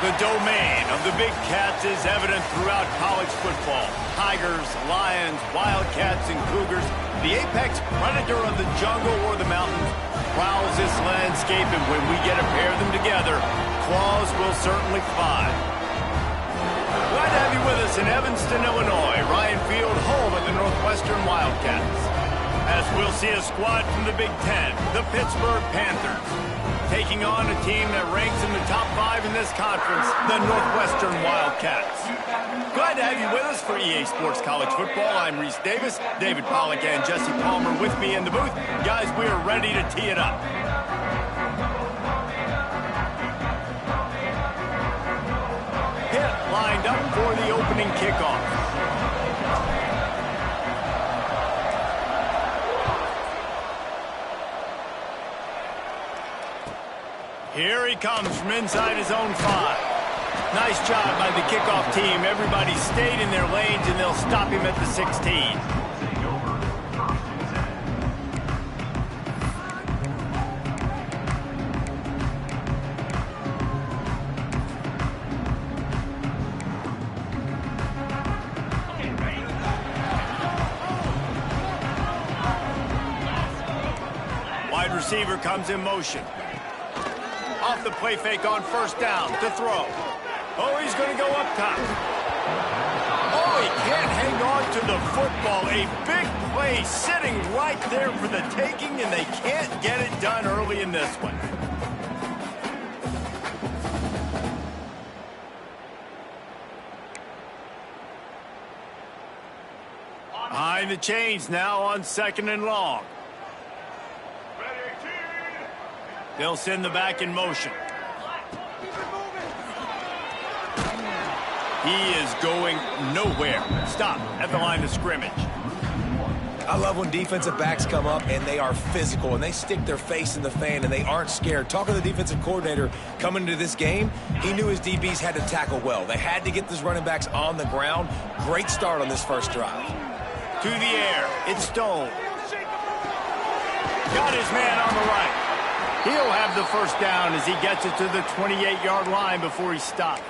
The domain of the Big Cats is evident throughout college football. Tigers, lions, wildcats, and cougars. The apex predator of the jungle or the mountains prowls this landscape, and when we get to pair them together, claws will certainly fly. Glad to have you with us in Evanston, Illinois. Ryan Field, home of the Northwestern Wildcats. As we'll see a squad from the Big Ten, the Pittsburgh Panthers, taking on a team that ranks in the top 5 in this conference, the Northwestern Wildcats. Glad to have you with us for EA Sports College Football. I'm Reese Davis, David Pollack, and Jesse Palmer with me in the booth. Guys, we are ready to tee it up. Pitt lined up for the opening kickoff. Here he comes from inside his own 5. Nice job by the kickoff team. Everybody stayed in their lanes, and they'll stop him at the 16. Wide receiver comes in motion. Off the play fake on first down to throw. Oh, he's going to go up top. Oh, he can't hang on to the football. A big play sitting right there for the taking, and they can't get it done early in this one. Behind the chains now on 2nd and long. They'll send the back in motion. He is going nowhere. Stop at the line of scrimmage. I love when defensive backs come up and they are physical and they stick their face in the fan and they aren't scared. Talking to the defensive coordinator coming into this game, he knew his DBs had to tackle well. They had to get those running backs on the ground. Great start on this first drive. To the air. It's Stone. Got his man on the right. He'll have the first down as he gets it to the 28-yard line before he stopped.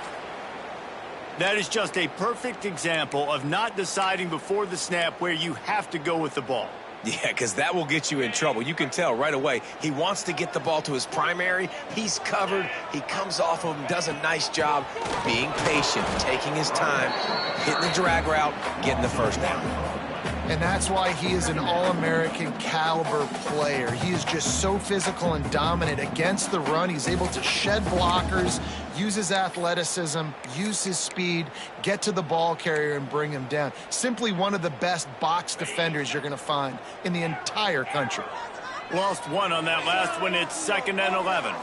That is just a perfect example of not deciding before the snap where you have to go with the ball. Yeah, because that will get you in trouble. You can tell right away he wants to get the ball to his primary. He's covered. He comes off of him, does a nice job being patient, taking his time, hitting the drag route, getting the first down. And that's why he is an All-American caliber player. He is just so physical and dominant against the run. He's able to shed blockers, use his athleticism, use his speed, get to the ball carrier and bring him down. Simply one of the best box defenders you're going to find in the entire country. Lost one on that last one. It's 2nd and 11.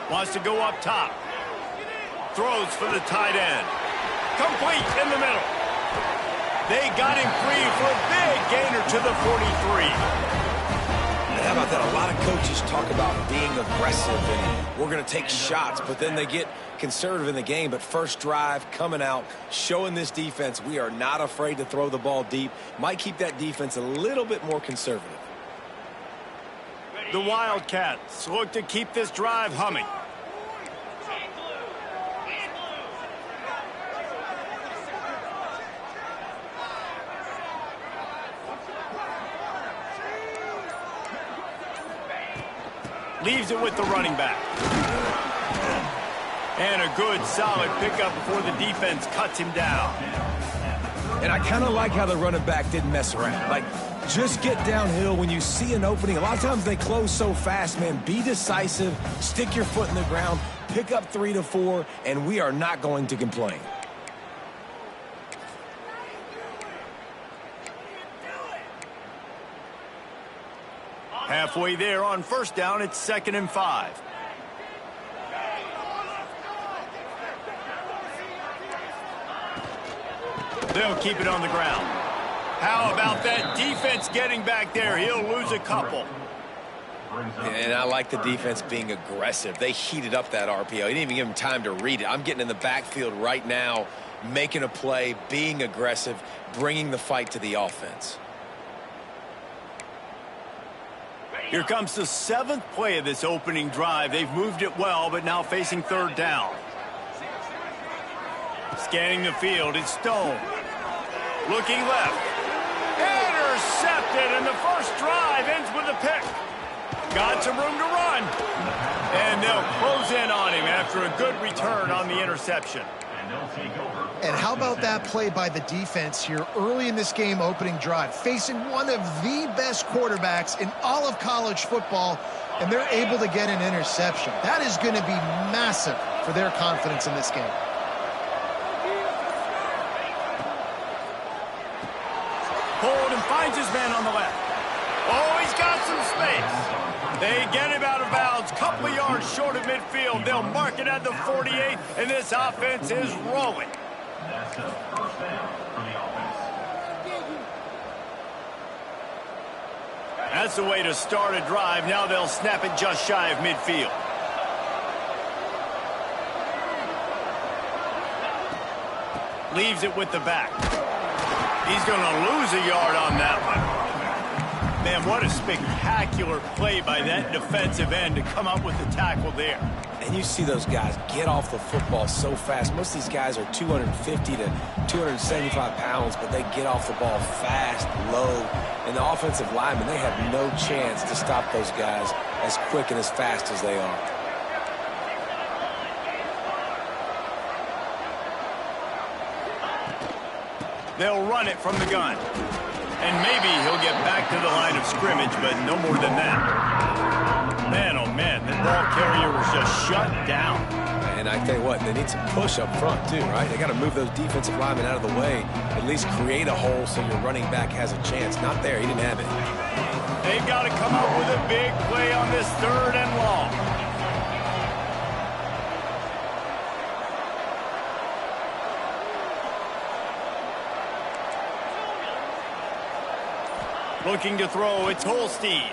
Wants to go up top. Throws for the tight end. Complete in the middle. They got him free for a big gainer to the 43. How about that? A lot of coaches talk about being aggressive and we're going to take shots, but then they get conservative in the game. But first drive coming out, showing this defense we are not afraid to throw the ball deep. Might keep that defense a little bit more conservative. The Wildcats look to keep this drive humming. Leaves it with the running back. And a good, solid pickup before the defense cuts him down. And I kind of like how the running back didn't mess around. Like, just get downhill when you see an opening. A lot of times they close so fast, man. Be decisive, stick your foot in the ground, pick up 3 to 4, and we are not going to complain. Halfway there on first down, it's 2nd and 5. They'll keep it on the ground. How about that defense getting back there? He'll lose a couple. And I like the defense being aggressive. They heated up that RPO. He didn't even give him time to read it. I'm getting in the backfield right now, making a play, being aggressive, bringing the fight to the offense. Here comes the 7th play of this opening drive. They've moved it well, but now facing 3rd down. Scanning the field, it's Stone. Looking left. Intercepted, and the first drive ends with a pick. Got some room to run. And they'll close in on him after a good return on the interception. And how about that play by the defense here early in this game opening drive, facing one of the best quarterbacks in all of college football, and they're able to get an interception. That is going to be massive for their confidence in this game. Hold and finds his man on the left. Oh, he's got some space. They get him out of bounds, couple of yards short of midfield. They'll mark it at the 48, and this offense is rolling. That's a first down for the offense. That's the way to start a drive. Now they'll snap it just shy of midfield. Leaves it with the back. He's going to lose a yard on that one. Man, what a spectacular play by that defensive end to come up with the tackle there. And you see those guys get off the football so fast. Most of these guys are 250 to 275 pounds, but they get off the ball fast, low. And the offensive linemen, they have no chance to stop those guys as quick and as fast as they are. They'll run it from the gun. And maybe he'll get back to the line of scrimmage, but no more than that. Man, oh man, the ball carrier was just shut down. And I tell you what, they need some push up front too, right? They got to move those defensive linemen out of the way, at least create a hole so your running back has a chance. Not there, he didn't have it. They've got to come up with a big play on this 3rd and long. Looking to throw, it's Holstein.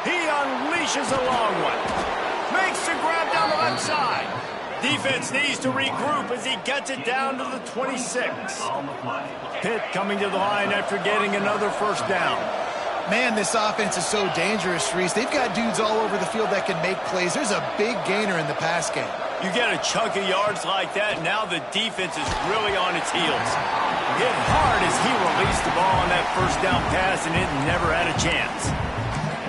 He unleashes a long one. Makes the grab down the left side. Defense needs to regroup as he gets it down to the 26. Pitt coming to the line after getting another first down. Man, this offense is so dangerous, Reese. They've got dudes all over the field that can make plays. There's a big gainer in the pass game. You get a chunk of yards like that, now the defense is really on its heels. Hit hard as he released the ball on that first down pass, and it never had a chance.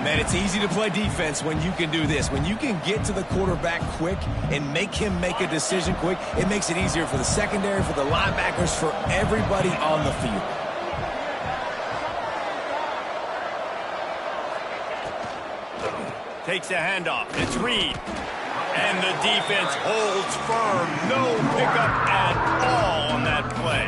Man, it's easy to play defense when you can do this. When you can get to the quarterback quick and make him make a decision quick, it makes it easier for the secondary, for the linebackers, for everybody on the field. Takes the handoff. It's Reed. And the defense holds firm. No pickup at all on that play.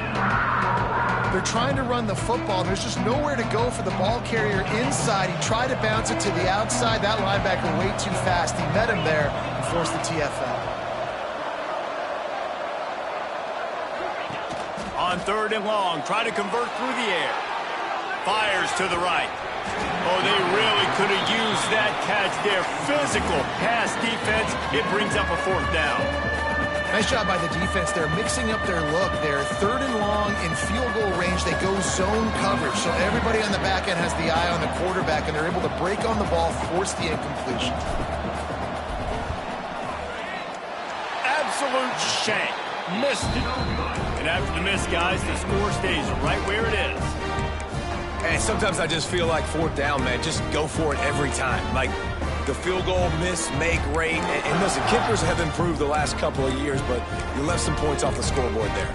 They're trying to run the football. There's just nowhere to go for the ball carrier inside. He tried to bounce it to the outside. That linebacker way too fast. He met him there and forced the TFL. On 3rd and long, try to convert through the air. Fires to the right. Oh, they really could have used that catch there. Physical pass defense. It brings up a 4th down. Nice job by the defense. They're mixing up their look. They're 3rd and long in field goal range. They go zone coverage. So everybody on the back end has the eye on the quarterback, and they're able to break on the ball, force the incompletion. Absolute shank. Missed it. And after the miss, guys, the score stays right where it is. And sometimes I just feel like 4th down, man. Just go for it every time. Like the field goal, miss, make, rate. And listen, kickers have improved the last couple of years, but you left some points off the scoreboard there.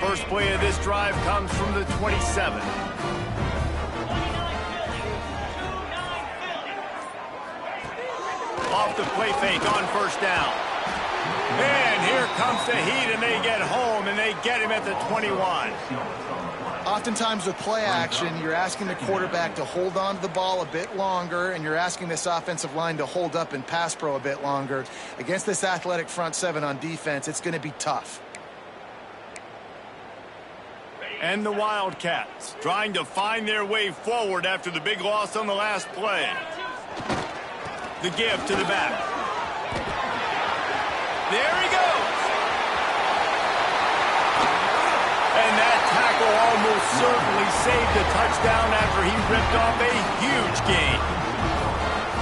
First play of this drive comes from the 27. Off the play fake on 1st down. And here comes the heat, and they get home, and they get him at the 21. Oftentimes with play action, you're asking the quarterback to hold on to the ball a bit longer, and you're asking this offensive line to hold up and pass pro a bit longer. Against this athletic front 7 on defense, it's going to be tough. And the Wildcats trying to find their way forward after the big loss on the last play. The give to the back. There he goes. And that tackle almost certainly saved a touchdown after he ripped off a huge gain.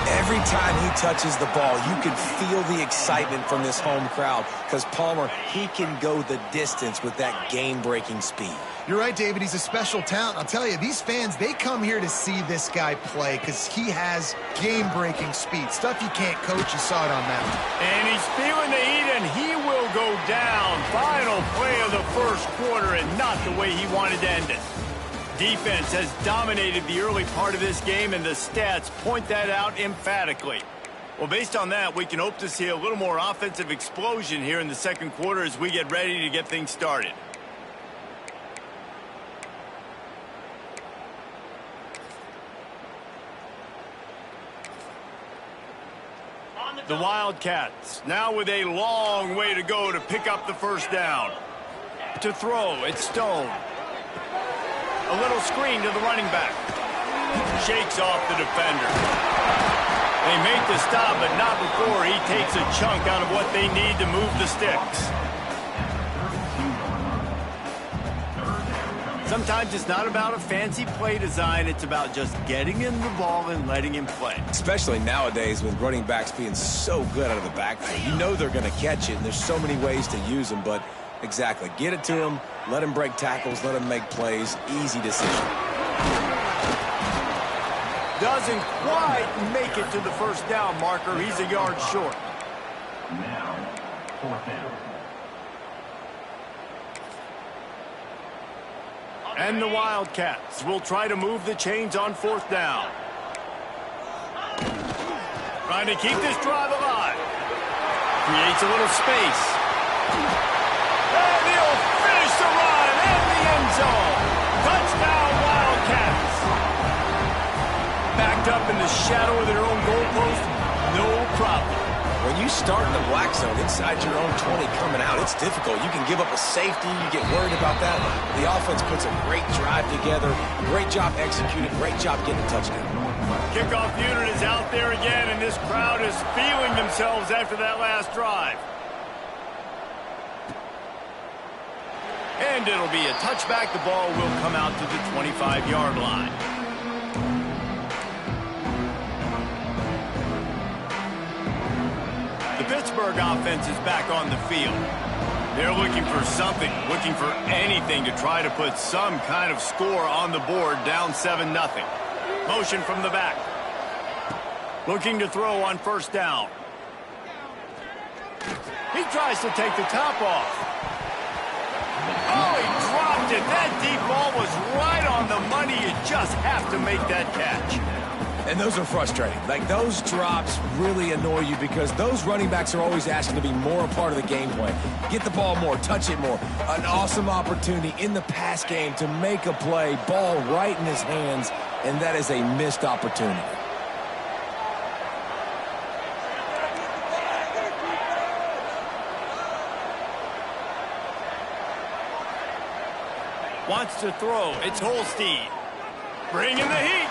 Every time he touches the ball, you can feel the excitement from this home crowd because Palmer, he can go the distance with that game-breaking speed. You're right, David. He's a special talent. I'll tell you, these fans, they come here to see this guy play because he has game-breaking speed. Stuff you can't coach. You saw it on that one. And he's feeling the heat, and he will go down. Final play of the first quarter, and not the way he wanted to end it. Defense has dominated the early part of this game, and the stats point that out emphatically. Well, based on that, we can hope to see a little more offensive explosion here in the second quarter as we get ready to get things started. The Wildcats now with a long way to go to pick up the first down. To throw, it's Stone. A little screen to the running back. Shakes off the defender. They make the stop, but not before he takes a chunk out of what they need to move the sticks. Sometimes it's not about a fancy play design. It's about just getting him the ball and letting him play. Especially nowadays with running backs being so good out of the backfield. You know they're going to catch it, and there's so many ways to use them, but exactly. Get it to him, let him break tackles, let him make plays. Easy decision. Doesn't quite make it to the first down marker. He's a yard short. Now, fourth down. And the Wildcats will try to move the chains on fourth down. Trying to keep this drive alive. Creates a little space. And he'll finish the run in the end zone. Touchdown, Wildcats. Backed up in the shadow of their own goalpost, no problem. When you start in the black zone inside your own 20 coming out, it's difficult. You can give up a safety. You get worried about that. The offense puts a great drive together. Great job executing. Great job getting a touchdown. Kickoff unit is out there again, and this crowd is feeling themselves after that last drive. And it'll be a touchback. The ball will come out to the 25-yard line. The Pittsburgh offense is back on the field. They're looking for something, looking for anything to try to put some kind of score on the board, down 7-0. Motion from the back. Looking to throw on first down. He tries to take the top off. Oh, he dropped it. That deep ball was right on the money. You just have to make that catch. And those are frustrating. Like, those drops really annoy you because those running backs are always asking to be more a part of the game plan. Get the ball more, touch it more. An awesome opportunity in the pass game to make a play, ball right in his hands, and that is a missed opportunity. Wants to throw. It's Holstein. Bringing the heat.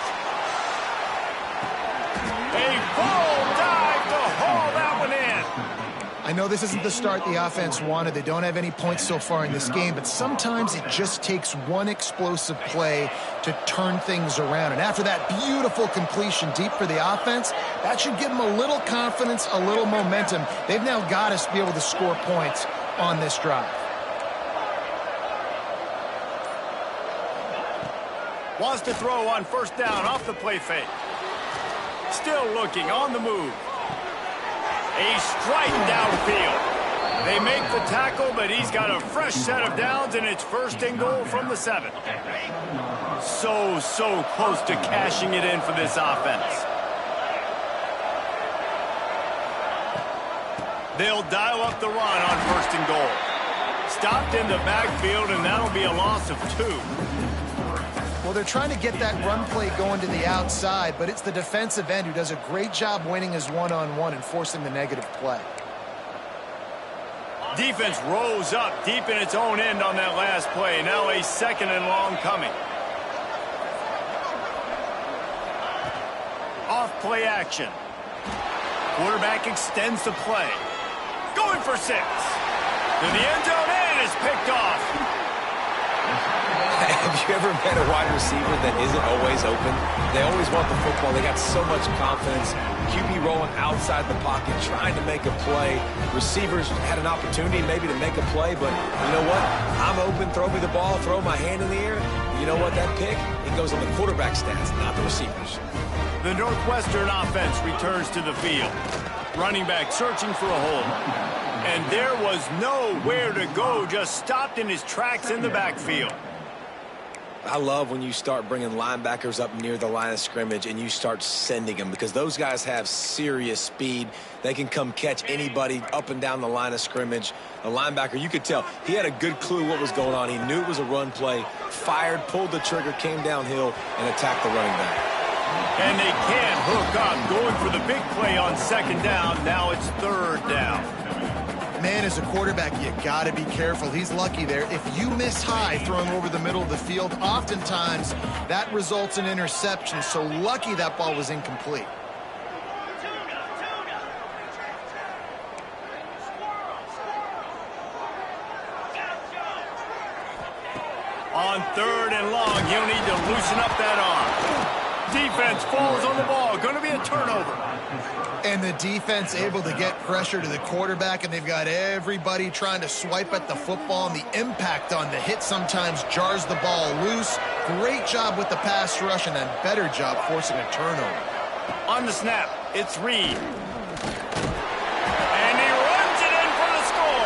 A full dive to haul that one in. I know this isn't the start the offense wanted. They don't have any points so far in this game, but sometimes it just takes one explosive play to turn things around. And after that beautiful completion deep for the offense, that should give them a little confidence, a little momentum. They've now got us to be able to score points on this drive. Wants to throw on first down off the play fake. Still looking on the move. A strike downfield. They make the tackle, but he's got a fresh set of downs, and it's first and goal from the 7. So close to cashing it in for this offense. They'll dial up the run on first and goal. Stopped in the backfield, and that'll be a loss of 2. Well, they're trying to get that run play going to the outside, but it's the defensive end who does a great job winning his one-on-one and forcing the negative play. Defense rose up deep in its own end on that last play. Now a second and long coming. Off play action. Quarterback extends the play. Going for 6. To the end zone and is picked off. Have you ever met a wide receiver that isn't always open? They always want the football. They got so much confidence. QB rolling outside the pocket, trying to make a play. Receivers had an opportunity maybe to make a play, but you know what? I'm open, throw me the ball, throw my hand in the air. You know what? That pick, it goes on the quarterback stats, not the receivers. The Northwestern offense returns to the field. Running back searching for a hole. And there was nowhere to go, just stopped in his tracks in the backfield. I love when you start bringing linebackers up near the line of scrimmage and you start sending them, because those guys have serious speed. They can come catch anybody up and down the line of scrimmage. The linebacker, you could tell, he had a good clue what was going on. He knew it was a run play, fired, pulled the trigger, came downhill, and attacked the running back. And they can't hook up, going for the big play on second down. Now it's third down. Man, as a quarterback, you got to be careful. He's lucky there. If you miss high throwing over the middle of the field, oftentimes that results in interception. So lucky that ball was incomplete. On third and long, he'll need to loosen up that arm. Defense falls on the ball. Going to be a turnover. And the defense able to get pressure to the quarterback, and they've got everybody trying to swipe at the football, and the impact on the hit sometimes jars the ball loose. Great job with the pass rush, and a better job forcing a turnover. On the snap, it's Reed. And he runs it in for the score.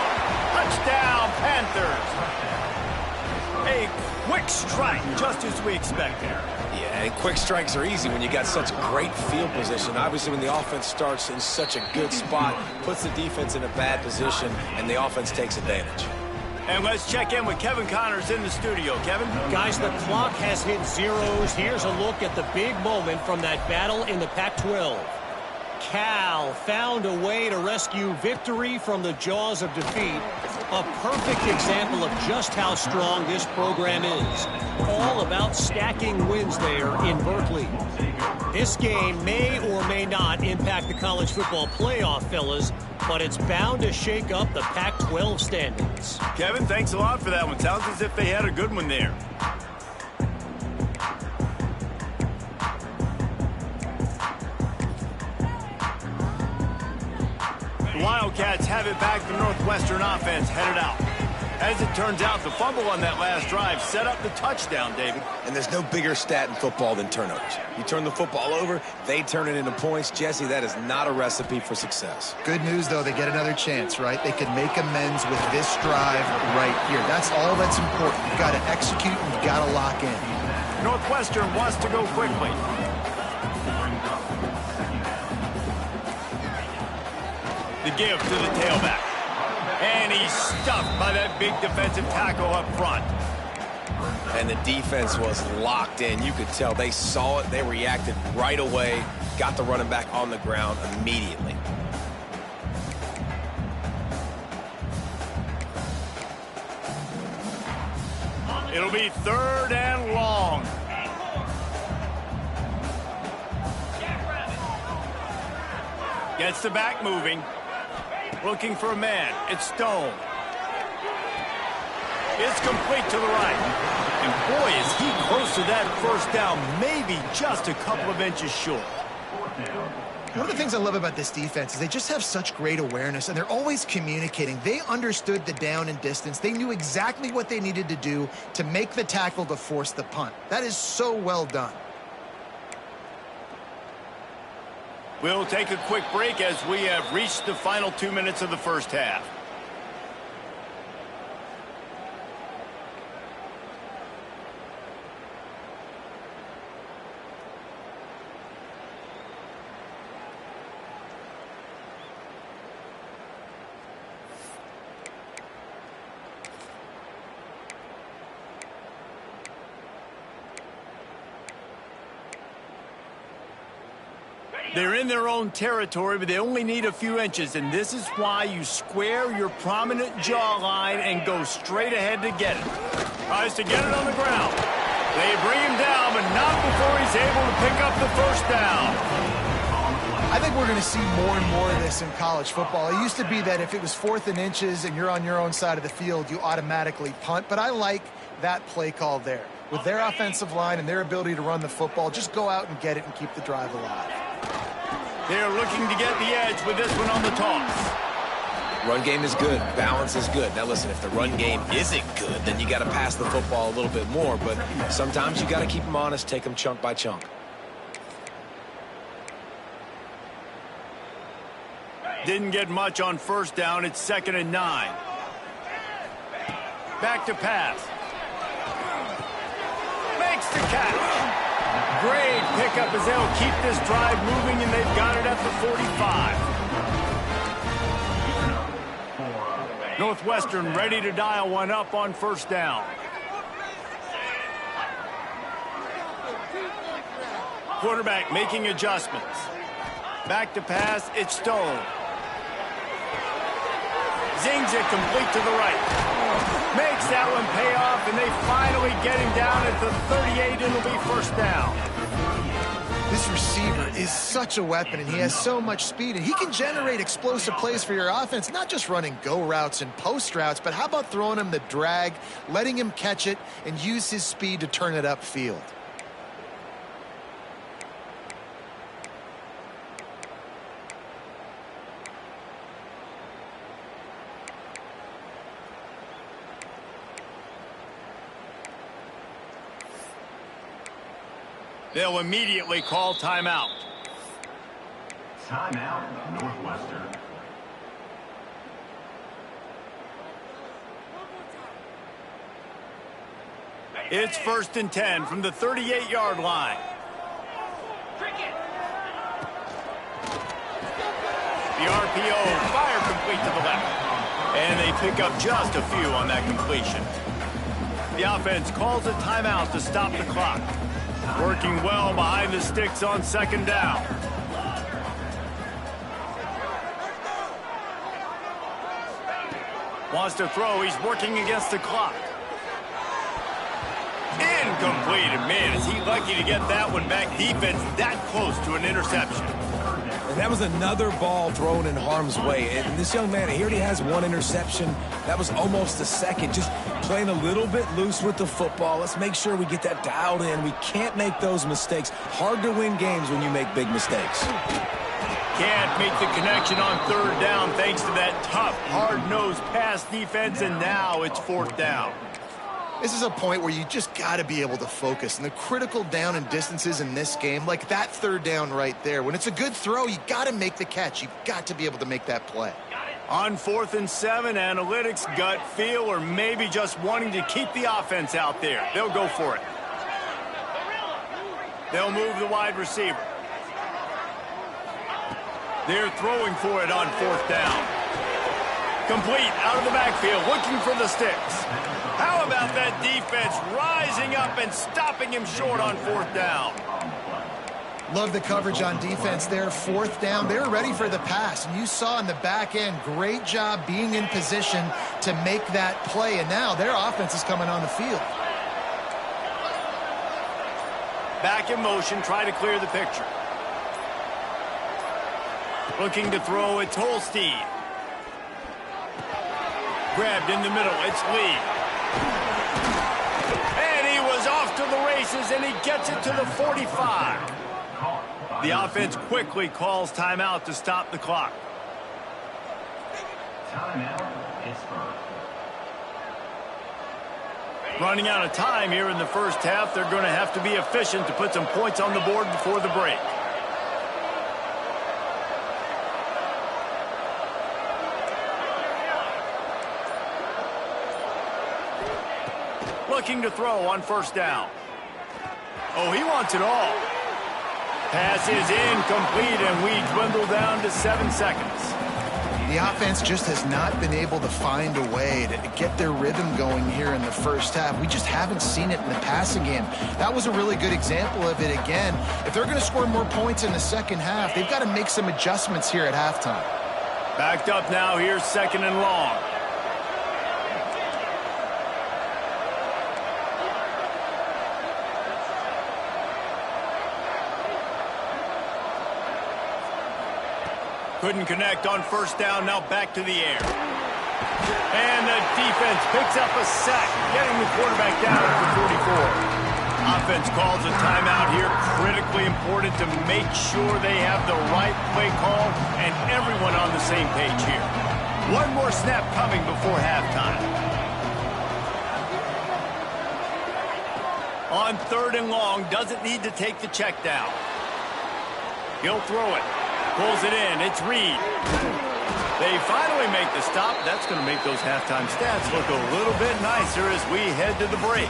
Touchdown, Panthers. A quick strike, just as we expected. Yeah, and quick strikes are easy when you got such great field position. Obviously, when the offense starts in such a good spot, puts the defense in a bad position, and the offense takes advantage. And let's check in with Kevin Connors in the studio. Kevin? Guys, the clock has hit zeros. Here's a look at the big moment from that battle in the Pac-12. Cal found a way to rescue victory from the jaws of defeat. A perfect example of just how strong this program is. All about stacking wins there in Berkeley. This game may or may not impact the college football playoff, fellas, but it's bound to shake up the Pac-12 standings. Kevin, thanks a lot for that one. Sounds as if they had a good one there. The Wildcats have it back. The Northwestern offense headed out. As it turns out, the fumble on that last drive set up the touchdown, David. And there's no bigger stat in football than turnovers. You turn the football over, they turn it into points. Jesse, that is not a recipe for success. Good news, though, they get another chance, right? They can make amends with this drive right here. That's all that's important. You've got to execute and you've got to lock in. Northwestern wants to go quickly. The give to the tailback. And he's stuffed by that big defensive tackle up front. And the defense was locked in. You could tell they saw it. They reacted right away. Got the running back on the ground immediately. It'll be third and long. Gets the back moving. Looking for a man. It's Stone. It's complete to the right. And boy, is he close to that first down. Maybe just a couple of inches short. One of the things I love about this defense is they just have such great awareness, and they're always communicating. They understood the down and distance. They knew exactly what they needed to do to make the tackle to force the punt. That is so well done. We'll take a quick break as we have reached the final 2 minutes of the first half. They're in their own territory, but they only need a few inches, and this is why you square your prominent jawline and go straight ahead to get it. Tries to get it on the ground. They bring him down, but not before he's able to pick up the first down. I think we're going to see more and more of this in college football. It used to be that if it was 4th and inches and you're on your own side of the field, you automatically punt. But I like that play call there. With their offensive line and their ability to run the football, just go out and get it and keep the drive alive. They're looking to get the edge with this one on the toss. Run game is good. Balance is good. Now, listen, if the run game isn't good, then you got to pass the football a little bit more. But sometimes you got to keep them honest, take them chunk by chunk. Didn't get much on first down. It's 2nd and 9. Back to pass. Makes the catch. Great pickup as they'll keep this drive moving, and they've got it at the 45. Northwestern ready to dial one up on first down. Quarterback making adjustments. Back to pass, it's Stone. Zings it complete to the right. Makes that one pay off, and they finally get him down at the 38, and it'll be first down. This receiver is such a weapon, and he has so much speed, and he can generate explosive plays for your offense, not just running go routes and post routes, but how about throwing him the drag, letting him catch it, and use his speed to turn it upfield. They'll immediately call timeout. Timeout, Northwestern. It's 1st and 10 from the 38-yard line. The RPO, fire complete to the left. And they pick up just a few on that completion. The offense calls a timeout to stop the clock. Working well behind the sticks on 2nd down. Wants to throw. He's working against the clock. Incomplete. And man, is he lucky to get that one back. Defense that close to an interception. And that was another ball thrown in harm's way. And this young man, he already has one interception. That was almost a second. Just playing a little bit loose with the football. Let's make sure we get that dialed in. We can't make those mistakes. Hard to win games when you make big mistakes. Can't make the connection on 3rd down thanks to that tough, hard-nosed pass defense, and now it's 4th down. This is a point where you just got to be able to focus. And the critical down and distances in this game, like that 3rd down right there, when it's a good throw, you got to make the catch. You've got to be able to make that play. On 4th and 7, analytics, gut feel, or maybe just wanting to keep the offense out there. They'll go for it. They'll move the wide receiver. They're throwing for it on 4th down. Complete out of the backfield, looking for the sticks. How about that defense rising up and stopping him short on 4th down? Love the coverage on defense there. 4th down. They were ready for the pass. And you saw in the back end, great job being in position to make that play. And now their offense is coming on the field. Back in motion, try to clear the picture. Looking to throw, it's Holstein. Grabbed in the middle, it's Lee. And he was off to the races, and he gets it to the 45. The offense quickly calls timeout to stop the clock. Timeout, Pittsburgh. Running out of time here in the first half. They're going to have to be efficient to put some points on the board before the break. Looking to throw on 1st down. Oh, he wants it all. Pass is incomplete, and we dwindle down to 7 seconds. The offense just has not been able to find a way to get their rhythm going here in the first half. We just haven't seen it in the passing game. That was a really good example of it again. If they're going to score more points in the second half, they've got to make some adjustments here at halftime. Backed up now, here's 2nd and long. Couldn't connect on first down, now back to the air. And the defense picks up a sack, getting the quarterback down at the 44. Offense calls a timeout here, critically important to make sure they have the right play call and everyone on the same page here. One more snap coming before halftime. On 3rd and long, doesn't need to take the check down. He'll throw it. Pulls it in. It's Reed. They finally make the stop. That's going to make those halftime stats look a little bit nicer as we head to the break.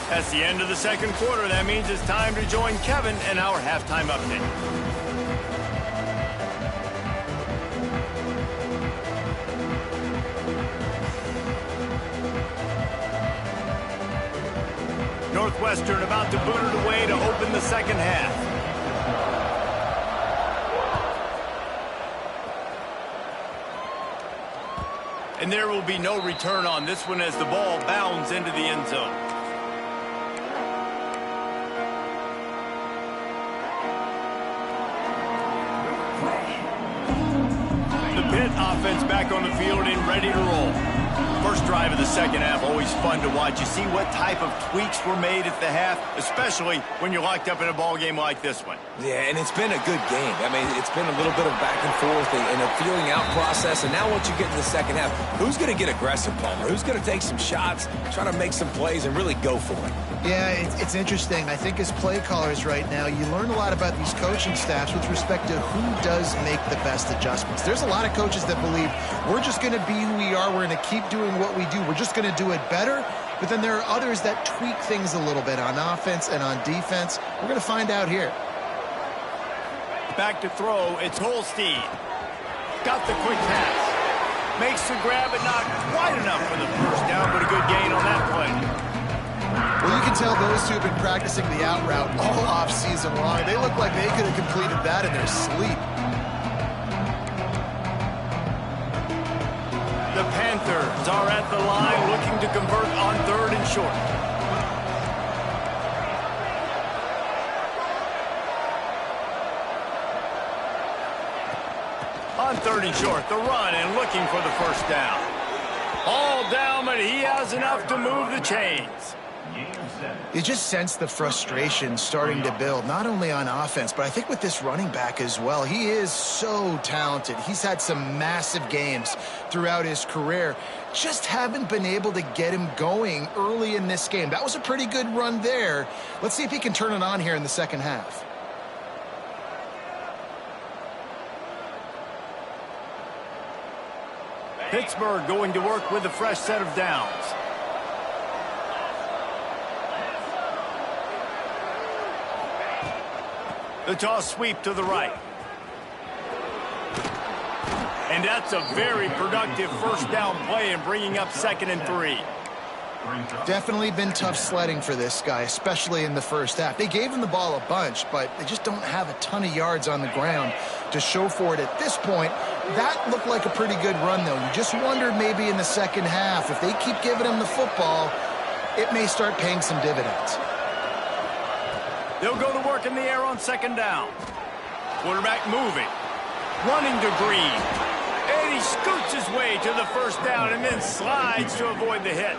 That's the end of the second quarter. That means it's time to join Kevin and our halftime update. Northwestern about to boot it away to open the second half. And there will be no return on this one as the ball bounds into the end zone. The Pitt offense back on the field and ready to roll. First drive of the second half, always fun to watch. You see what type of tweaks were made at the half, especially when you're locked up in a ball game like this one. Yeah, and it's been a good game. I mean, it's been a little bit of back and forth and a feeling out process. And now once you get in the second half, who's going to get aggressive, Palmer? Who's going to take some shots, try to make some plays, and really go for it? Yeah, it's interesting. I think as play callers right now, you learn a lot about these coaching staffs with respect to who does make the best adjustments. There's a lot of coaches that believe we're just going to be who we are. We're going to keep doing what we do. We're just going to do it better. But then there are others that tweak things a little bit on offense and on defense. We're going to find out here. Back to throw. It's Holstein. Got the quick pass. Makes the grab, but not quite enough for the first down, but a good gain on that play. Well, you can tell those two have been practicing the out route all off season long. They look like they could have completed that in their sleep. The Panthers are at the line looking to convert on 3rd and short. On 3rd and short, the run and looking for the first down. All down, but he has enough to move the chains. You just sense the frustration starting to build, not only on offense, but I think with this running back as well. He is so talented. He's had some massive games throughout his career. Just haven't been able to get him going early in this game. That was a pretty good run there. Let's see if he can turn it on here in the second half. Pittsburgh going to work with a fresh set of downs. The toss sweep to the right. And that's a very productive first down play and bringing up 2nd and 3. Definitely been tough sledding for this guy, especially in the first half. They gave him the ball a bunch, but they just don't have a ton of yards on the ground to show for it at this point. That looked like a pretty good run, though. You just wondered maybe in the second half, if they keep giving him the football, it may start paying some dividends. They'll go to work in the air on 2nd down. Quarterback moving. Running to Green. And he scoots his way to the first down and then slides to avoid the hit.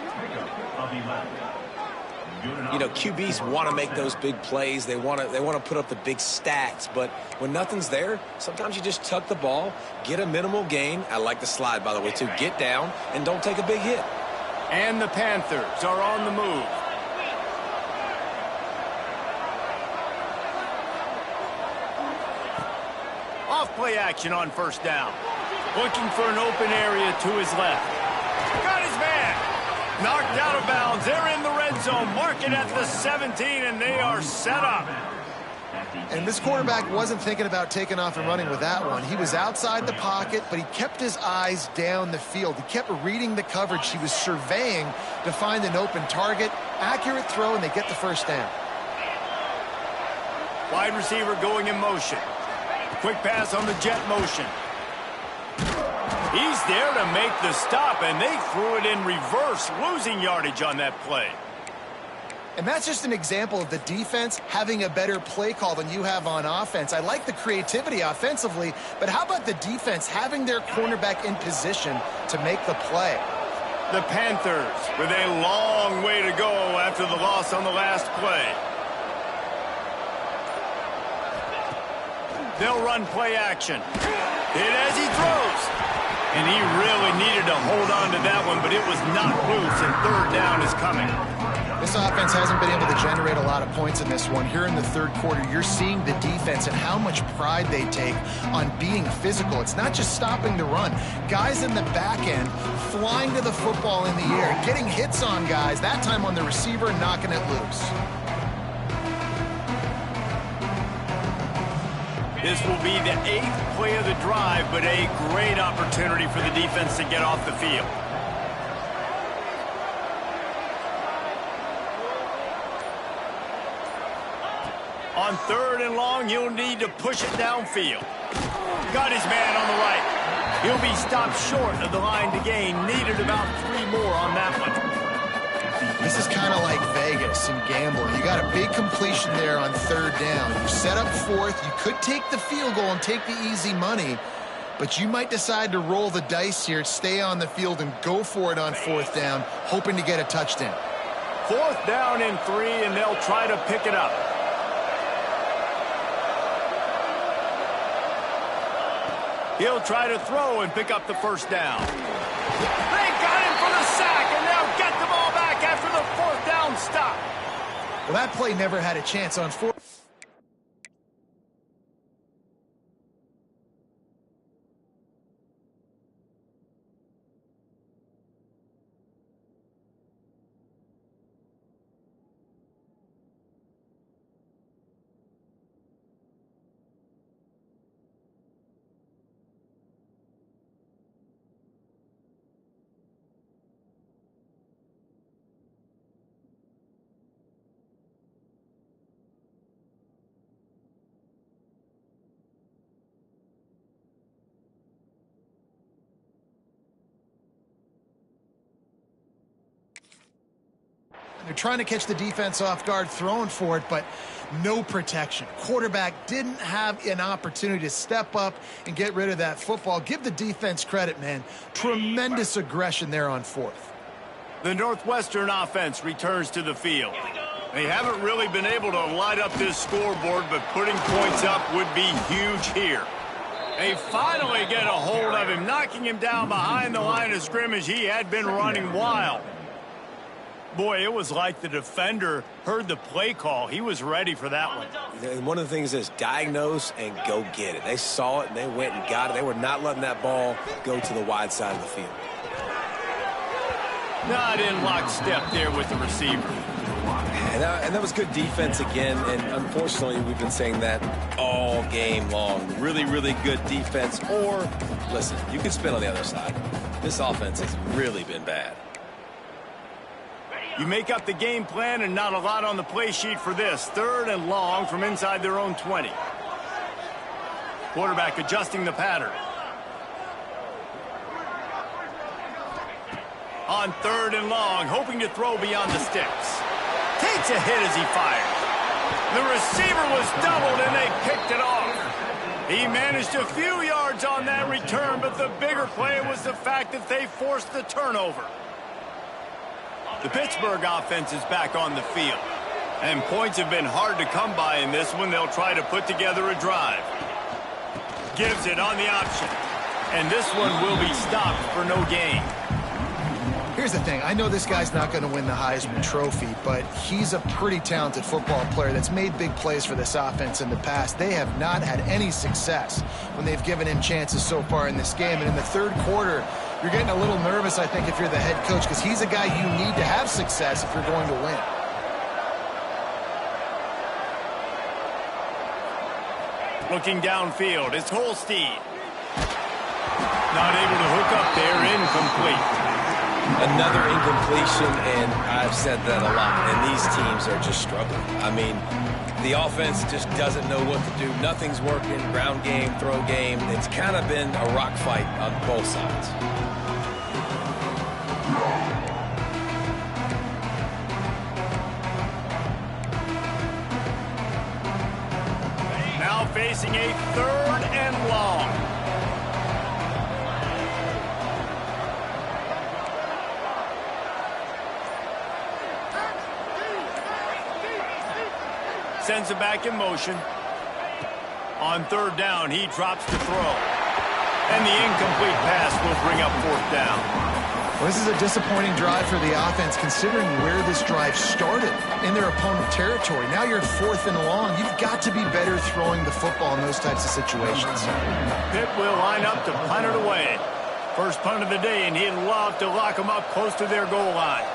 You know, QBs want to make those big plays. They want to put up the big stats. But when nothing's there, sometimes you just tuck the ball, get a minimal gain. I like the slide, by the way, too. Get down and don't take a big hit. And the Panthers are on the move. Off-play action on first down. Looking for an open area to his left. Got his man. Knocked out of bounds. They're in the red zone. Mark it at the 17, and they are set up. And this quarterback wasn't thinking about taking off and running with that one. He was outside the pocket, but he kept his eyes down the field. He kept reading the coverage. He was surveying to find an open target. Accurate throw, and they get the first down. Wide receiver going in motion. Quick pass on the jet motion. He's there to make the stop, and they threw it in reverse, losing yardage on that play. And that's just an example of the defense having a better play call than you have on offense. I like the creativity offensively, but how about the defense having their cornerback in position to make the play? The Panthers with a long way to go after the loss on the last play. They'll run play action. Hit as he throws. And he really needed to hold on to that one, but it was not loose, and third down is coming. This offense hasn't been able to generate a lot of points in this one. Here in the third quarter, you're seeing the defense and how much pride they take on being physical. It's not just stopping the run. Guys in the back end flying to the football in the air, getting hits on guys, that time on the receiver, knocking it loose. This will be the 8th play of the drive, but a great opportunity for the defense to get off the field. On third and long, he'll need to push it downfield. Got his man on the right. He'll be stopped short of the line to gain. Needed about 3 more on that one. This is kind of like Vegas and gambling. You got a big completion there on third down. You set up fourth. You could take the field goal and take the easy money, but you might decide to roll the dice here, stay on the field, and go for it on fourth down, hoping to get a touchdown. 4th down and 3, and they'll try to pick it up. He'll try to throw and pick up the first down. They got him for the sack, and they'll get the ball back after the 4th down stop. Well, that play never had a chance on fourth. They're trying to catch the defense off guard, throwing for it, but no protection. Quarterback didn't have an opportunity to step up and get rid of that football. Give the defense credit, man. Tremendous aggression there on fourth. The Northwestern offense returns to the field. They haven't really been able to light up this scoreboard, but putting points up would be huge here. They finally get a hold of him, knocking him down behind the line of scrimmage. He had been running wild. Boy, it was like the defender heard the play call. He was ready for that one. And one of the things is diagnose and go get it. They saw it and they went and got it. They were not letting that ball go to the wide side of the field. Not in lockstep there with the receiver. And that was good defense again. And unfortunately, we've been saying that all game long. Really, really good defense. Or, listen, you can spin on the other side. This offense has really been bad. You make up the game plan and not a lot on the play sheet for this. 3rd and long from inside their own 20. Quarterback adjusting the pattern. On 3rd and long, hoping to throw beyond the sticks. Takes a hit as he fires. The receiver was doubled and they picked it off. He managed a few yards on that return, but the bigger play was the fact that they forced the turnover. The Pittsburgh offense is back on the field. And points have been hard to come by in this one. They'll try to put together a drive. Gives it on the option. And this one will be stopped for no gain. Here's the thing. I know this guy's not going to win the Heisman Trophy, but he's a pretty talented football player that's made big plays for this offense in the past. They have not had any success when they've given him chances so far in this game. And in the third quarter, you're getting a little nervous, I think, if you're the head coach, because he's a guy you need to have success if you're going to win. Looking downfield, it's Holstein. Not able to hook up there, incomplete. Another incompletion, and I've said that a lot, and these teams are just struggling. I mean, the offense just doesn't know what to do. Nothing's working, ground game, throw game. It's kind of been a rock fight on both sides. facing a 3rd and long. Sends it back in motion. On 3rd down, he drops to throw. And the incomplete pass will bring up 4th down. Well, this is a disappointing drive for the offense, considering where this drive started in their opponent territory. Now you're 4th and long. You've got to be better throwing the football in those types of situations. Pitt will line up to punt it away. First punt of the day, and he'd love to lock them up close to their goal line.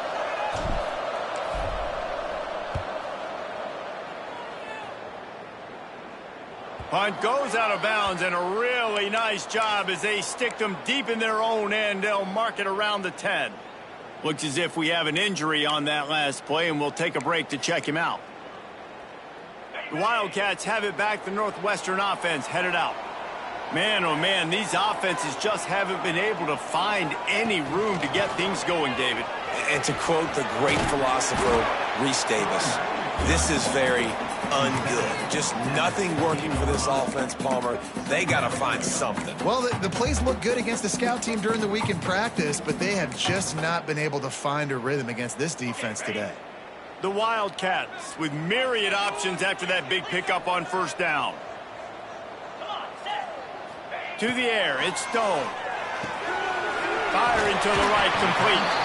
Punt goes out of bounds, and a really nice job as they stick them deep in their own end. They'll mark it around the 10. Looks as if we have an injury on that last play, and we'll take a break to check him out. The Wildcats have it back. The Northwestern offense headed out. Man, oh man, these offenses just haven't been able to find any room to get things going, David. And to quote the great philosopher, Reese Davis, this is very ungood. Just nothing working for this offense, Palmer. They got to find something. Well, the plays look good against the scout team during the week in practice, but they have just not been able to find a rhythm against this defense today. The Wildcats with myriad options after that big pickup on 1st down. To the air, it's Stone. Firing to the right, complete.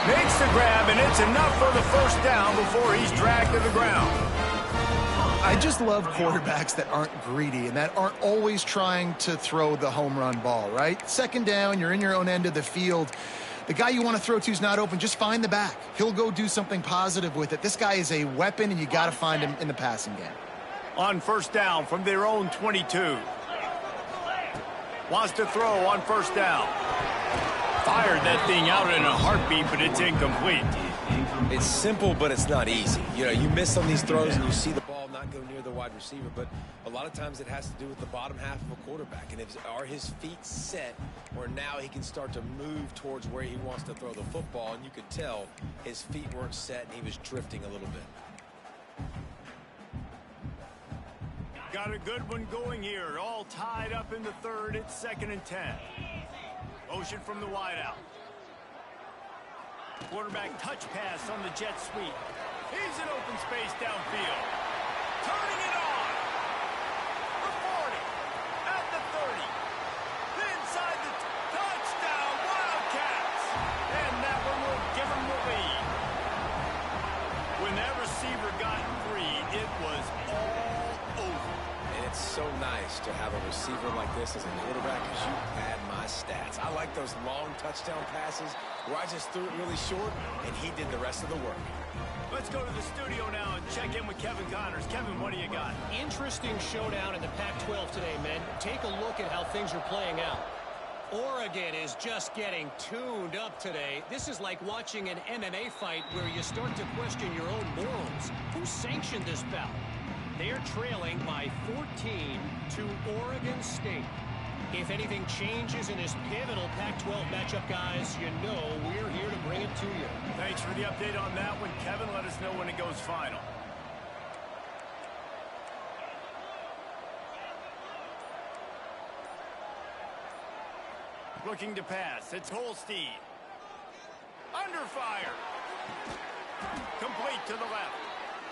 Makes the grab, and it's enough for the 1st down before he's dragged to the ground. I just love quarterbacks that aren't greedy and that aren't always trying to throw the home run ball, right? 2nd down, you're in your own end of the field. The guy you want to throw to is not open. Just find the back. He'll go do something positive with it. This guy is a weapon, and you got to find him in the passing game. On 1st down from their own 22. Wants to throw on 1st down. Fired that thing out in a heartbeat, but it's incomplete. It's simple, but it's not easy. You know, you miss on these throws and you see the ball not go near the wide receiver, but a lot of times it has to do with the bottom half of a quarterback. And are his feet set where now he can start to move towards where he wants to throw the football? And you could tell his feet weren't set and he was drifting a little bit. Got a good one going here. All tied up in the 3rd. It's 2nd and 10. Motion from the wideout. Quarterback touch pass on the jet sweep. He's in open space downfield. Turning it on. The 40. At the 30. Inside the touchdown. Wildcats. And that one will give them the lead. When that receiver got free, it was all over. And it's so nice to have a receiver like this as a quarterback because you pad my stats. I like those long touchdown passes where I just threw it really short and he did the rest of the work. Let's go to the studio now and check in with Kevin Connors. Kevin, what do you got? Interesting showdown in the Pac-12 today, men. Take a look at how things are playing out. Oregon is just getting tuned up today. This is like watching an MMA fight where you start to question your own morals. Who sanctioned this bout? They're trailing by 14 to Oregon State. If anything changes in this pivotal Pac-12 matchup, guys, you know we're here to bring it to you. Thanks for the update on that one, Kevin. Let us know when it goes final. Looking to pass. It's Holstein. Under fire. Complete to the left.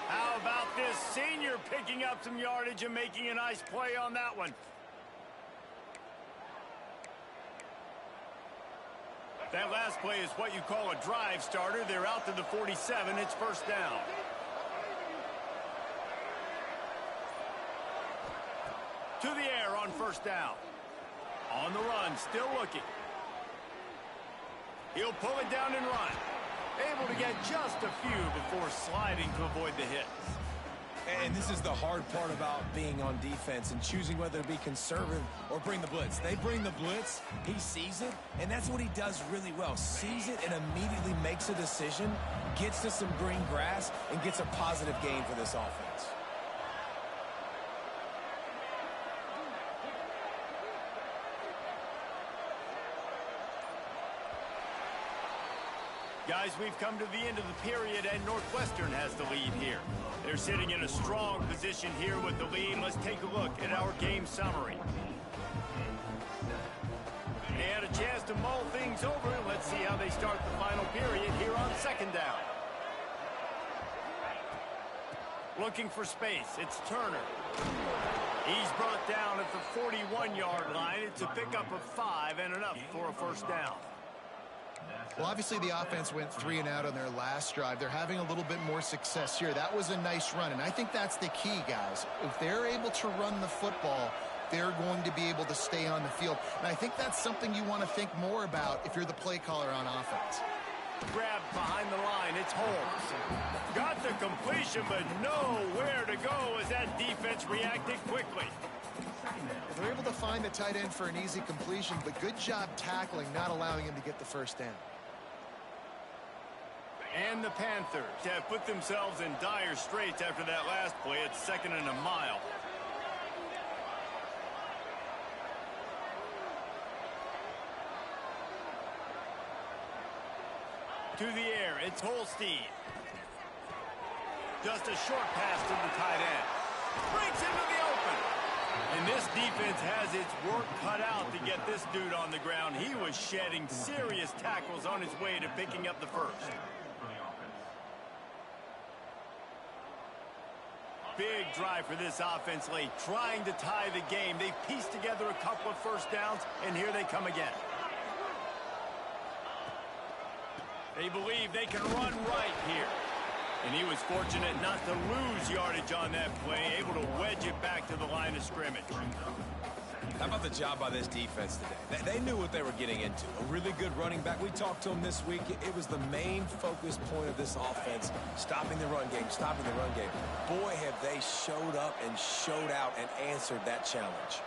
How about this senior picking up some yardage and making a nice play on that one? That last play is what you call a drive starter. They're out to the 47. It's 1st down. To the air on 1st down. On the run, still looking. He'll pull it down and run. Able to get just a few before sliding to avoid the hits. And this is the hard part about being on defense and choosing whether to be conservative or bring the blitz. They bring the blitz, he sees it, and that's what he does really well. Sees it and immediately makes a decision, gets to some green grass, and gets a positive gain for this offense. Guys, we've come to the end of the period, and Northwestern has the lead here. They're sitting in a strong position here with the lead. Let's take a look at our game summary. They had a chance to mull things over. Let's see how they start the final period here on second down. Looking for space. It's Turner. He's brought down at the 41-yard line. It's a pickup of 5 and enough for a first down. Well, obviously the offense went 3 and out on their last drive. They're having a little bit more success here. That was a nice run, and I think that's the key, guys. If they're able to run the football, they're going to be able to stay on the field. And I think that's something you want to think more about if you're the play caller on offense. Grabbed behind the line. It's Holmes. Got the completion, but nowhere to go as that defense reacted quickly. They're able to find the tight end for an easy completion, but good job tackling, not allowing him to get the first down. And the Panthers have put themselves in dire straits after that last play. It's 2nd and a mile. To the air, it's Holstein. Just a short pass to the tight end. Breaks into the open. And this defense has its work cut out to get this dude on the ground. He was shedding serious tackles on his way to picking up the first. Big drive for this offense late, trying to tie the game. They've pieced together a couple of first downs, and here they come again. They believe they can run right here. And he was fortunate not to lose yardage on that play, able to wedge it back to the line of scrimmage. How about the job by this defense today? They knew what they were getting into. A really good running back. We talked to him this week. It was the main focus point of this offense, stopping the run game, stopping the run game. Boy, have they showed up and showed out and answered that challenge.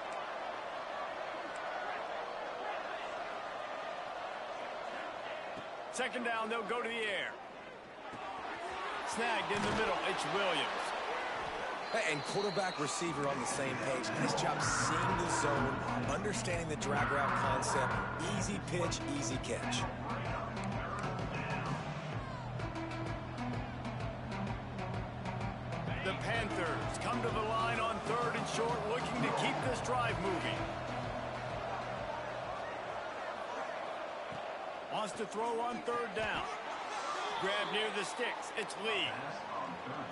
Second down, they'll go to the air. Snagged in the middle, it's Williams. And quarterback receiver on the same page. Nice job seeing the zone, understanding the drag route concept. Easy pitch, easy catch. The Panthers come to the line on 3rd and short, looking to keep this drive moving. Wants to throw on 3rd down. Grab near the sticks. It's Lee.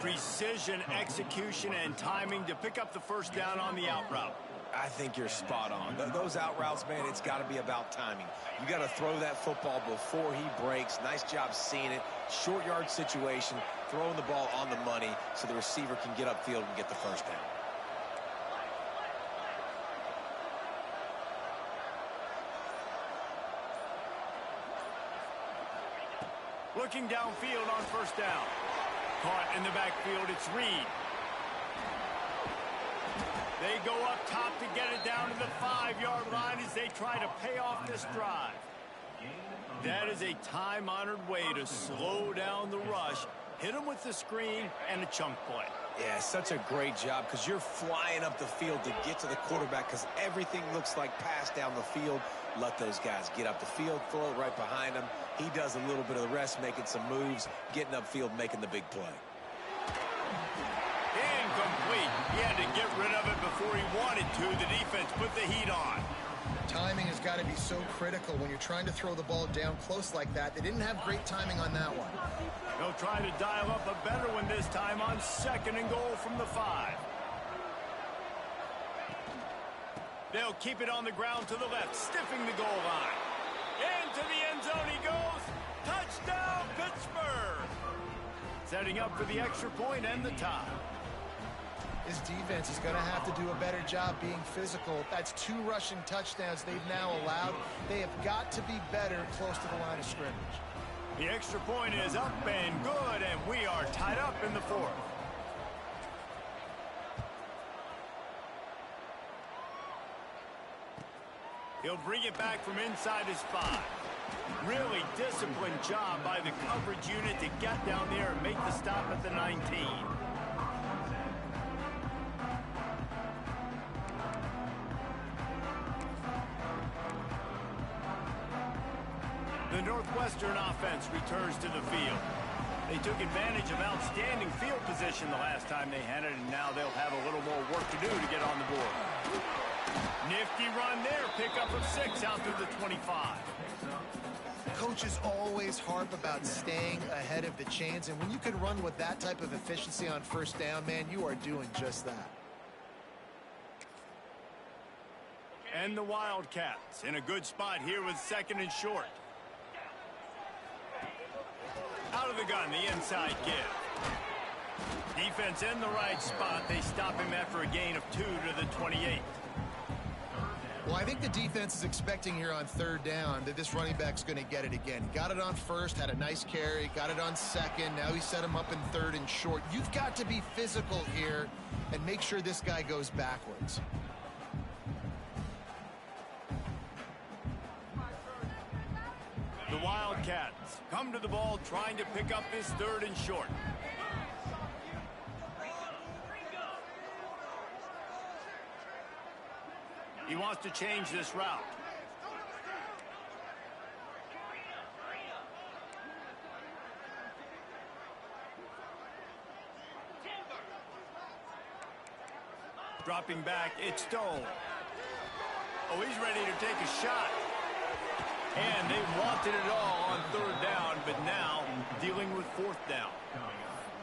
Precision, execution, and timing to pick up the first down on the out route. I think you're spot on. Those out routes, man, it's got to be about timing. You got to throw that football before he breaks. Nice job seeing it. Short yard situation, throwing the ball on the money so the receiver can get upfield and get the first down. Looking downfield on first down. Caught in the backfield, it's Reed. They go up top to get it down to the 5-yard line as they try to pay off this drive. That is a time-honored way to slow down the rush, hit them with the screen, and a chunk play. Yeah, such a great job because you're flying up the field to get to the quarterback because everything looks like pass down the field. Let those guys get up the field, throw it right behind him. He does a little bit of the rest, making some moves, getting upfield, making the big play. Incomplete. He had to get rid of it before he wanted to. The defense put the heat on. Timing has got to be so critical when you're trying to throw the ball down close like that. They didn't have great timing on that one. They'll try to dial up a better one this time on 2nd and goal from the 5. They'll keep it on the ground to the left, stiffing the goal line. Into the end zone he goes. Touchdown, Pittsburgh! Setting up for the extra point and the tie. This defense is going to have to do a better job being physical. That's 2 rushing touchdowns they've now allowed. They have got to be better close to the line of scrimmage. The extra point is up and good, and we are tied up in the 4th. He'll bring it back from inside his 5. Really disciplined job by the coverage unit to get down there and make the stop at the 19. The Northwestern offense returns to the field. They took advantage of outstanding field position the last time they had it, and now they'll have a little more work to do to get on the board. Nifty run there. Pickup of 6 out through the 25. Coaches always harp about staying ahead of the chains, and when you can run with that type of efficiency on first down, man, you are doing just that. And the Wildcats in a good spot here with 2nd and short. Out of the gun, the inside give. Defense in the right spot. They stop him after a gain of 2 to the 28. Well, I think the defense is expecting here on 3rd down that this running back's going to get it again. He got it on 1st, had a nice carry, got it on 2nd. Now he set him up in 3rd and short. You've got to be physical here and make sure this guy goes backwards. The Wildcats come to the ball trying to pick up this 3rd and short. He wants to change this route. Dropping back, it's Stone. Oh, he's ready to take a shot. And they wanted it all on 3rd down, but now dealing with 4th down.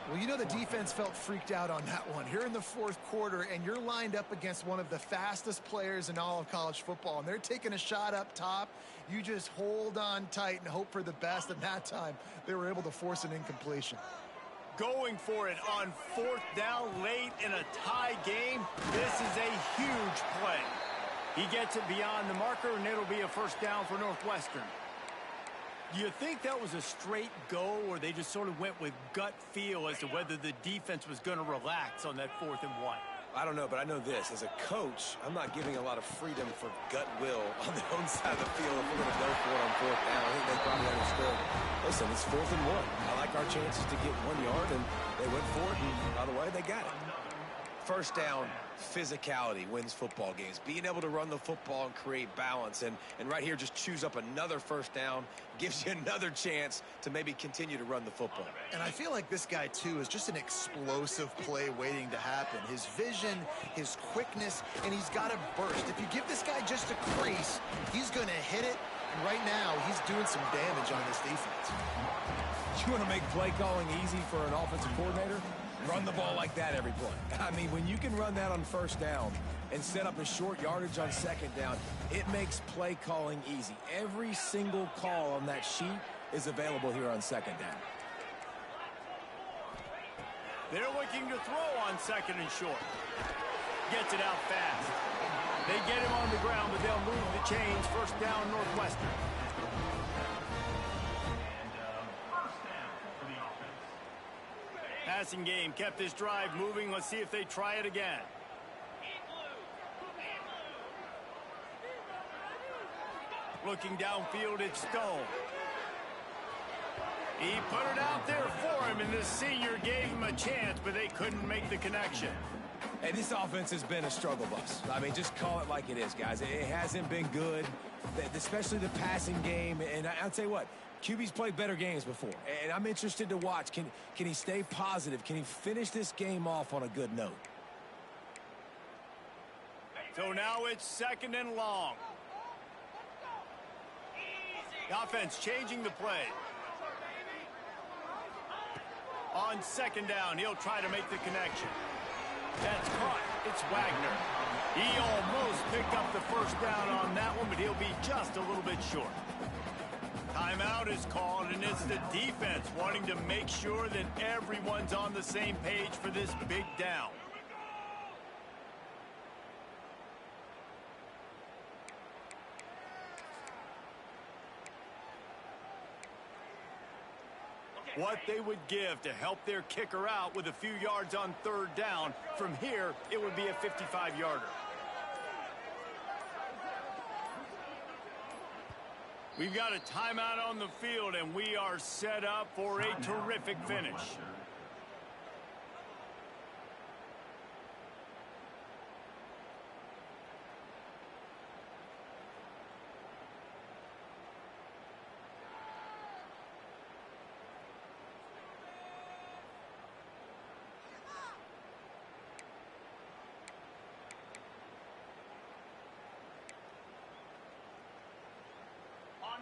Well, you know the defense felt freaked out on that one. Here in the 4th quarter, and you're lined up against one of the fastest players in all of college football, and they're taking a shot up top. You just hold on tight and hope for the best, and that time they were able to force an incompletion. Going for it on 4th down late in a tie game. This is a huge play. He gets it beyond the marker, and it'll be a 1st down for Northwestern. Do you think that was a straight go, or they just sort of went with gut feel as to whether the defense was going to relax on that 4th and 1? I don't know, but I know this. As a coach, I'm not giving a lot of freedom for gut will on the own side of the field if we're going to go for it on 4th down. I think they probably understood. Listen, it's 4th and 1. I like our chances to get 1 yard, and they went for it, and by the way, they got it. 1st down, physicality wins football games. Being able to run the football and create balance. And right here, just choose up another 1st down, gives you another chance to maybe continue to run the football. And I feel like this guy, too, is just an explosive play waiting to happen. His vision, his quickness, and he's got a burst. If you give this guy just a crease, he's going to hit it. And right now, he's doing some damage on this defense. You want to make play calling easy for an offensive coordinator? Run the ball like that every play. I mean, when you can run that on 1st down and set up a short yardage on 2nd down, it makes play calling easy. Every single call on that sheet is available here on 2nd down. They're looking to throw on 2nd and short. Gets it out fast. They get him on the ground, but they'll move the chains. 1st down, Northwestern. Passing game kept this drive moving. Let's see if they try it again. Looking downfield, it's Stone. He put it out there for him, and the senior gave him a chance, but they couldn't make the connection. Hey, this offense has been a struggle bus. I mean, just call it like it is, guys. It hasn't been good, especially the passing game. And I'll tell you what, QB's played better games before, and I'm interested to watch. Can he stay positive? Can he finish this game off on a good note? So now it's 2nd and long. The offense changing the play. On 2nd down, he'll try to make the connection. That's caught. It's Wagner. He almost picked up the 1st down on that one, but he'll be just a little bit short. Timeout is called, and it's the defense wanting to make sure that everyone's on the same page for this big down. What they would give to help their kicker out with a few yards on 3rd down. From here, it would be a 55-yarder. We've got a timeout on the field, and we are set up for a terrific finish.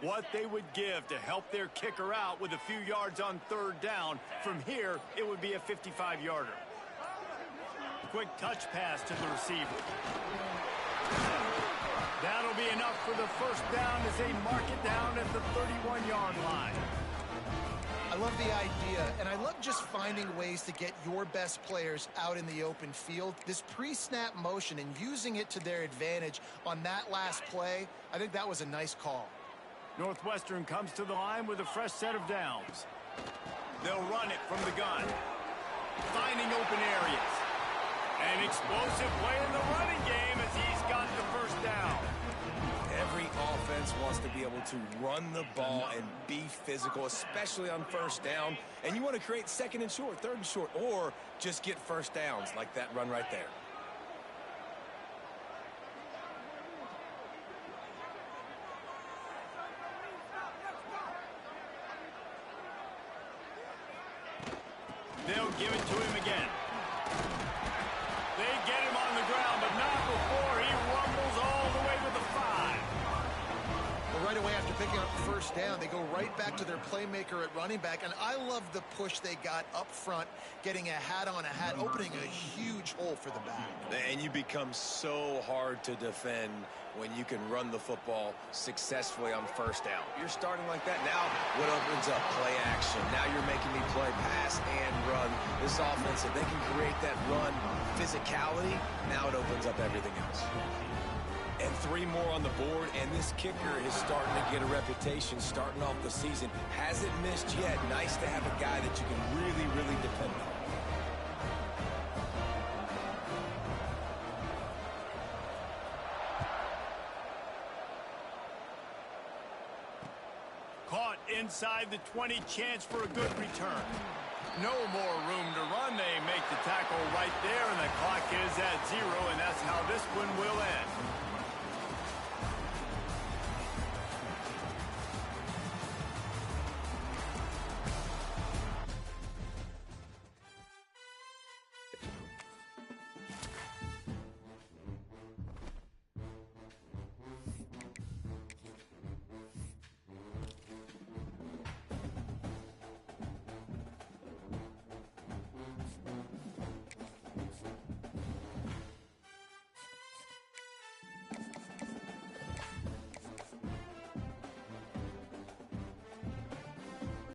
what they would give to help their kicker out with a few yards on third down. From here, it would be a 55-yarder. Quick touch pass to the receiver. That'll be enough for the first down as they mark it down at the 31-yard line. I love the idea, and I love just finding ways to get your best players out in the open field. This pre-snap motion and using it to their advantage on that last play, I think that was a nice call. Northwestern comes to the line with a fresh set of downs. They'll run it from the gun, finding open areas. An explosive play in the running game as he's got the first down. Every offense wants to be able to run the ball and be physical, especially on first down. And you want to create second and short, third and short, or just get first downs like that run right there. They'll give it to him again. They get him on the ground, but not before he rumbles all the way to the 5. Well, right away after picking up the first down, they go right back to their playmaker at running back, and I love the push they got up front, getting a hat on a hat, opening a huge hole for the back. And you become so hard to defend when you can run the football successfully on first down. You're starting like that. Now what opens up? Play action. Now you're making me play pass and run. This offense, if they can create that run physicality, now it opens up everything else. And 3 more on the board, and this kicker is starting to get a reputation starting off the season. Hasn't missed yet. Nice to have a guy that you can really, really depend on. Caught inside the 20, chance for a good return. No more room to run. They make the tackle right there, and the clock is at 0, and that's how this one will end.